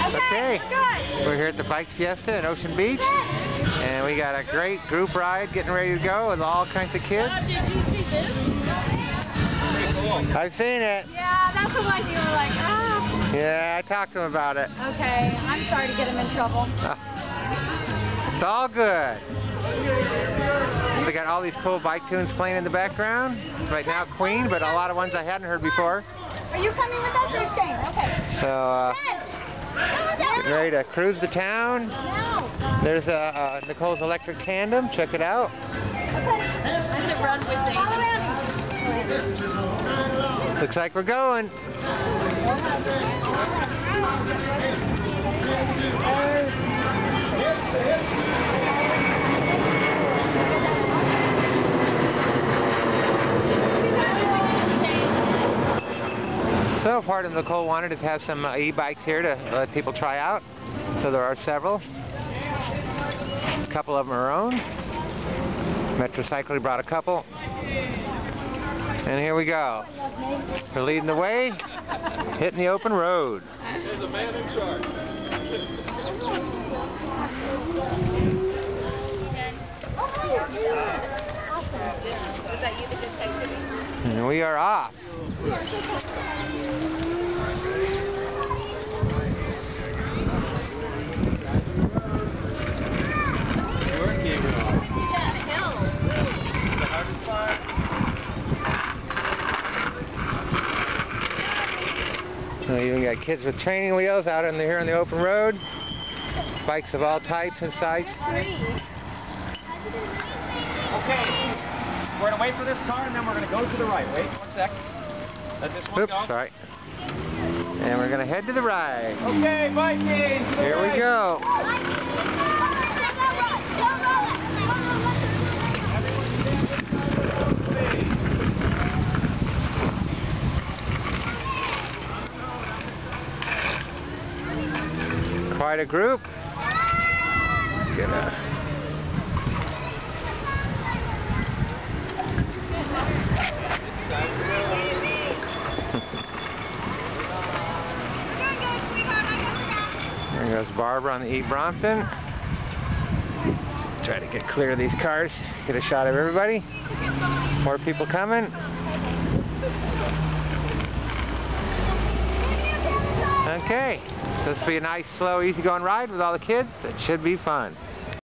Okay, we're here at the Bike Fiesta in Ocean Beach, and we got a great group ride getting ready to go with all kinds of kids. Did you see this? I've seen it. Yeah, that's the one you were like, ah. Yeah, I talked to him about it. Okay, I'm sorry to get him in trouble. It's all good. We got all these cool bike tunes playing in the background. Right now, Queen, but a lot of ones I hadn't heard before. Are you coming with us or you're staying? Okay. So, getting ready to cruise the town. There's Nicole's electric tandem. Check it out. Does it run with Daisy? Looks like we're going. So part of Nicole wanted is to have some e-bikes here to let people try out. So there are several. A couple of them are our own. Metrocycle brought a couple. And here we go. We're leading the way, hitting the open road. There's a man in charge. Was that you that did texting? And we are off. We even got kids with training wheels out in here on the open road. Bikes of all types and sizes. Okay, we're going to wait for this car and then we're going to go to the right. Wait 1 sec. Let this one go. Oops, sorry. And we're going to head to the right. Okay, Vikings! Here we go. Quite a group. There goes Barbara on the E. Brompton. Try to get clear of these cars, get a shot of everybody. More people coming. Okay, so this will be a nice, slow, easy-going ride with all the kids. It should be fun.